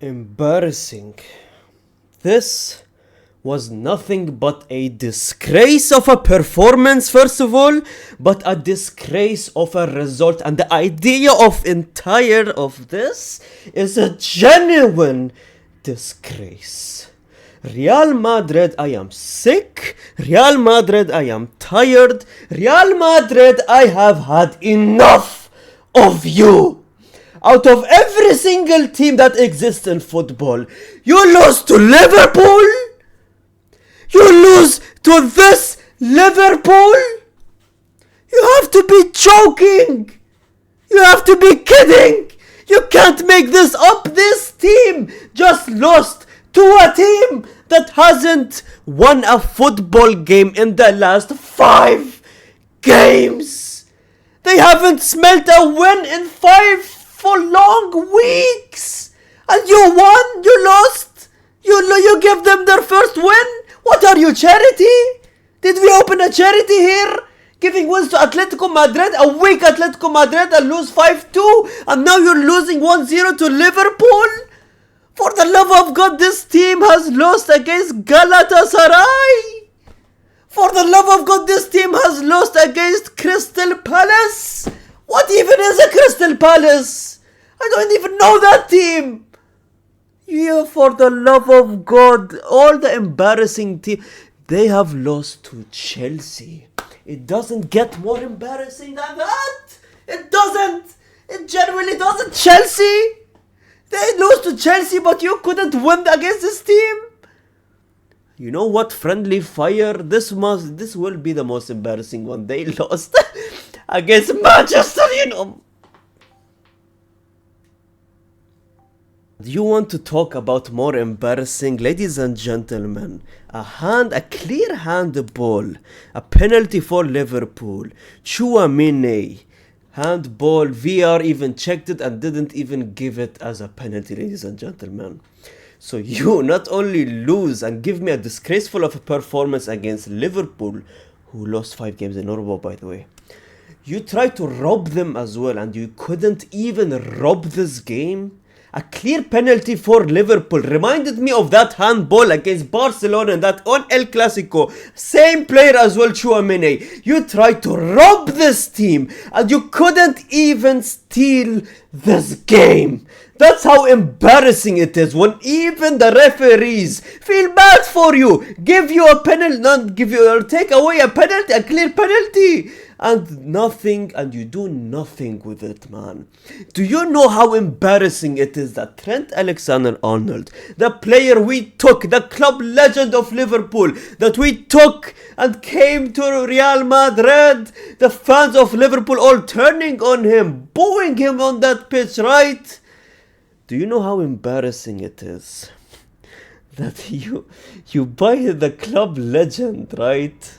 Embarrassing. This was nothing but a disgrace of a performance, first of all, but a disgrace of a result. And the idea of entire of this is a genuine disgrace. Real Madrid, I am sick. Real Madrid, I am tired. Real Madrid, I have had enough of you. Out of every single team that exists in football, you lose to Liverpool? You lose to this Liverpool? You have to be joking! You have to be kidding! You can't make this up! This team just lost to a team that hasn't won a football game in the last 5 games! They haven't smelt a win in 5 for long weeks, and you won, you lost, you give them their first win. What are you, charity? Did we open a charity here? Giving wins to Atletico Madrid, a weak Atletico Madrid, and lose 5-2, and now you're losing 1-0 to Liverpool? For the love of God, this team has lost against Galatasaray. For the love of God, this team has lost against Crystal Palace. What even is a Crystal Palace? I don't even know that team. Yeah, for the love of God, all the embarrassing team, they have lost to Chelsea. It doesn't get more embarrassing than that. It doesn't. It genuinely doesn't. Chelsea, they lost to Chelsea, but you couldn't win against this team. You know what? Friendly fire. This will be the most embarrassing one. They lost against Manchester, you know. Do you want to talk about more embarrassing? Ladies and gentlemen, a clear handball, a penalty for Liverpool, Tchouameni, handball, VR even checked it and didn't even give it as a penalty, ladies and gentlemen. So you not only lose and give me a disgraceful of a performance against Liverpool, who lost 5 games in a row, by the way. You tried to rob them as well, and you couldn't even rob this game. A clear penalty for Liverpool reminded me of that handball against Barcelona and that on El Clasico. Same player as well, Tchouameni. You tried to rob this team and you couldn't even steal this game. That's how embarrassing it is when even the referees feel bad for you. Give you a penalty, not give you or take away a penalty, a clear penalty. And nothing, and you do nothing with it, man. Do you know how embarrassing it is that Trent Alexander-Arnold, the player we took, the club legend of Liverpool, that we took and came to Real Madrid, the fans of Liverpool all turning on him, booing him on that pitch, right? Do you know how embarrassing it is that you buy the club legend, right?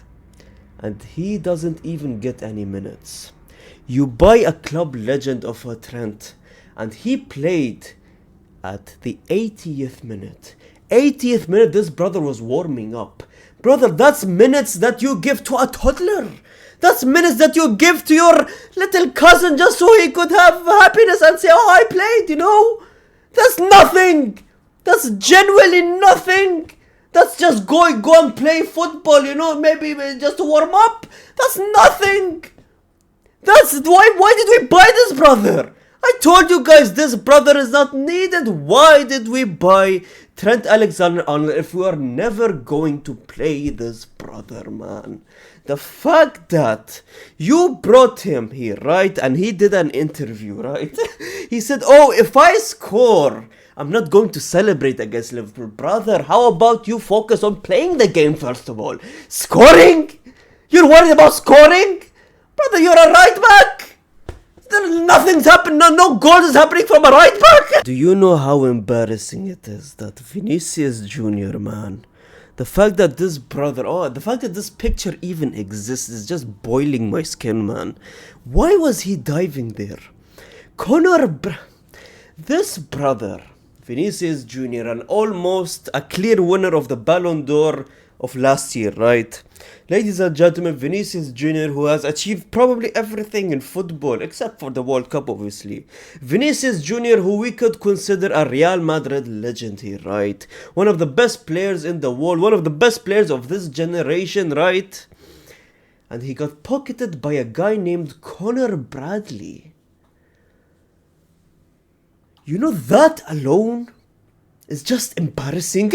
And he doesn't even get any minutes. You buy a club legend of a Trent, and he played at the 80th minute. 80th minute, this brother was warming up. Brother, that's minutes that you give to a toddler. That's minutes that you give to your little cousin just so he could have happiness and say, oh, I played, you know. That's nothing. That's genuinely nothing. That's just go and play football, you know, maybe just to warm up. That's nothing. That's why did we buy this brother? I told you guys this brother is not needed. Why did we buy Trent Alexander-Arnold if we are never going to play this brother, man? The fact that you brought him here, right, and he did an interview, right? He said, oh, if I score, I'm not going to celebrate against Liverpool. Brother, how about you focus on playing the game first of all? Scoring? You're worried about scoring? Brother, you're a right back. Nothing's happening. No goal is happening from a right back. Do you know how embarrassing it is that Vinicius Jr., man, the fact that this brother, the fact that this picture even exists is just boiling my skin, man. Why was he diving there? This brother Vinicius Jr., and almost a clear winner of the Ballon d'Or of last year, right? Ladies and gentlemen, Vinicius Jr., who has achieved probably everything in football except for the World Cup, obviously. Vinicius Jr., who we could consider a Real Madrid legend here, right? One of the best players in the world, one of the best players of this generation, right? And he got pocketed by a guy named Conor Bradley. You know, that alone is just embarrassing.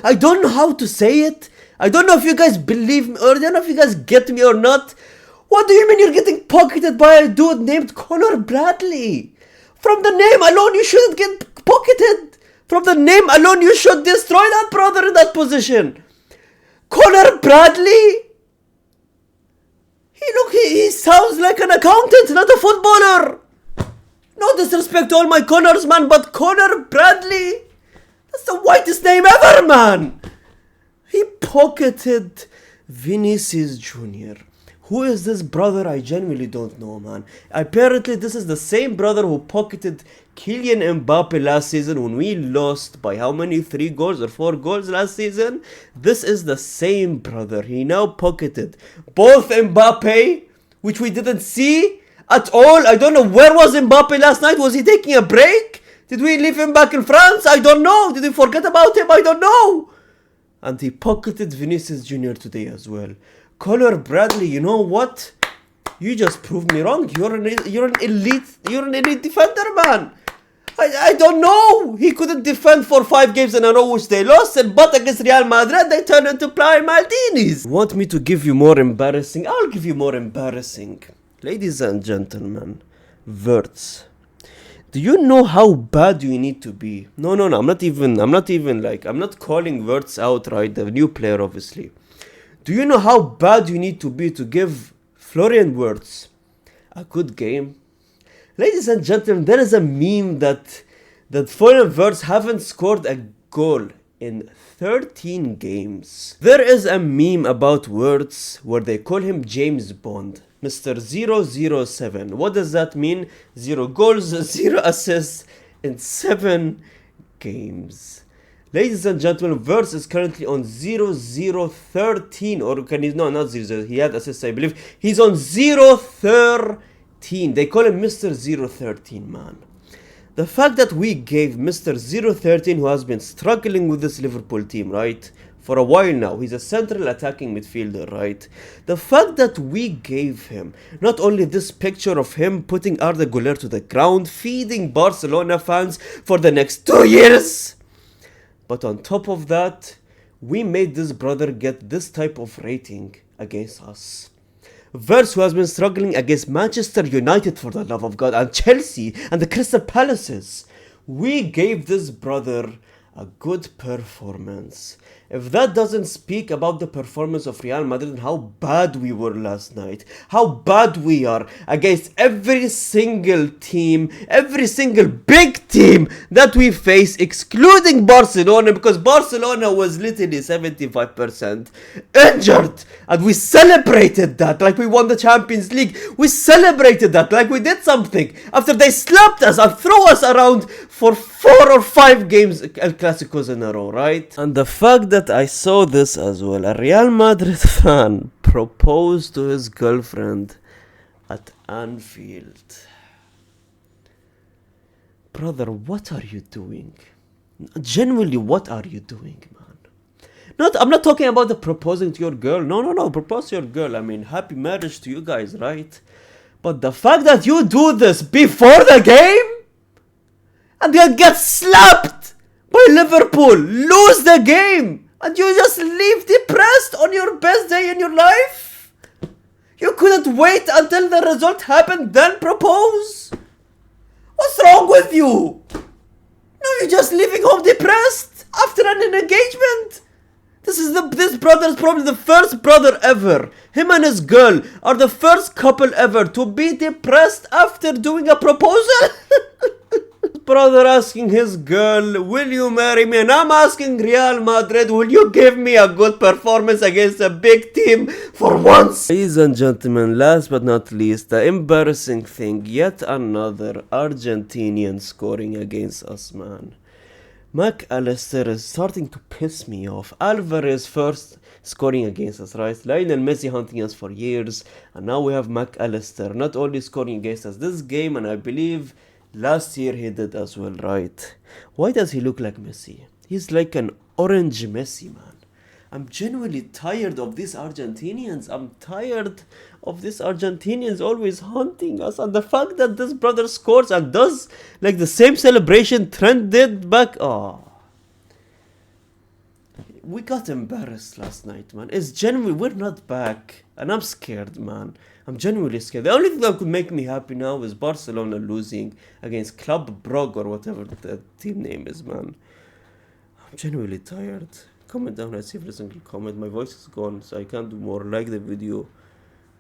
I don't know how to say it. I don't know if you guys believe me, or I don't know if you guys get me or not. What do you mean you're getting pocketed by a dude named Conor Bradley? From the name alone, you shouldn't get pocketed. From the name alone, you should destroy that brother in that position. Conor Bradley? He sounds like an accountant, not a footballer. No disrespect to all my Connors, man, but Conor Bradley? That's the whitest name ever, man. He pocketed Vinicius Jr. Who is this brother? I genuinely don't know, man. Apparently, this is the same brother who pocketed Kylian Mbappe last season when we lost by how many? 3 goals or 4 goals last season? This is the same brother. He now pocketed both Mbappe, which we didn't see at all. I don't know, where was Mbappe last night? Was he taking a break? Did we leave him back in France? I don't know. Did we forget about him? I don't know. And he pocketed Vinicius Jr. today as well. Conor Bradley, you know what? You just proved me wrong. You're an elite defender, man. I don't know. He couldn't defend for 5 games in a row, which they lost, but against Real Madrid, they turned into Prime Maldinis. Want me to give you more embarrassing? I'll give you more embarrassing. Ladies and gentlemen, Wirtz. Do you know how bad you need to be? No, I'm not calling Wirtz out, right? The new player, obviously. Do you know how bad you need to be to give Florian Wirtz a good game? Ladies and gentlemen, there is a meme that Florian Wirtz haven't scored a goal in 13 games. There is a meme about Wirtz where they call him James Bond. Mr. 007. What does that mean? 0 goals, 0 assists in 7 games. Ladies and gentlemen, Wirtz is currently on 0-0-13. Or can he? No, not 0-0. He had assists, I believe. He's on 0-13. They call him Mr. 013, man. The fact that we gave Mr. 013, who has been struggling with this Liverpool team, right? For a while now, he's a central attacking midfielder, right? The fact that we gave him not only this picture of him putting Arda Güler to the ground, feeding Barcelona fans for the next 2 years, but on top of that, we made this brother get this type of rating against us. Wirtz, who has been struggling against Manchester United, for the love of God, and Chelsea and the Crystal Palaces, we gave this brother a good performance. If that doesn't speak about the performance of Real Madrid and how bad we were last night, how bad we are against every single team, every single big team that we face, excluding Barcelona, because Barcelona was literally 75% injured, and we celebrated that like we won the Champions League. We celebrated that like we did something after they slapped us and threw us around for 4 or 5 games El Clásicos in a row, right? And the fact that I saw this as well, a Real Madrid fan proposed to his girlfriend at Anfield. Brother, what are you doing? Genuinely, what are you doing, man? I'm not talking about the proposing to your girl. No, propose to your girl. I mean, happy marriage to you guys, right? But the fact that you do this before the game, and you get slapped by Liverpool, lose the game, and you just leave depressed on your best day in your life? You couldn't wait until the result happened, then propose? What's wrong with you? No, you're just leaving home depressed after an engagement. This brother is probably the first brother ever. Him and his girl are the first couple ever to be depressed after doing a proposal. Brother asking his girl, will you marry me? And I'm asking Real Madrid, will you give me a good performance against a big team for once? Ladies and gentlemen, last but not least, the embarrassing thing, yet another Argentinian scoring against us, man. Mac Allister is starting to piss me off. Alvarez first scoring against us, right? Lionel Messi hunting us for years, and now we have Mac Allister not only scoring against us this game, and I believe last year he did as well, right? Why does he look like Messi? He's like an orange Messi, man. I'm genuinely tired of these Argentinians. I'm tired of these Argentinians always haunting us. And the fact that this brother scores and does like the same celebration Trent did back. Oh, we got embarrassed last night, man. It's genuinely, we're not back. And I'm scared, man. I'm genuinely scared. The only thing that could make me happy now is Barcelona losing against Club Brugge or whatever the team name is, man. I'm genuinely tired. Comment down, I see every single comment. My voice is gone, so I can't do more. Like the video.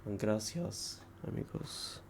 And gracias, amigos.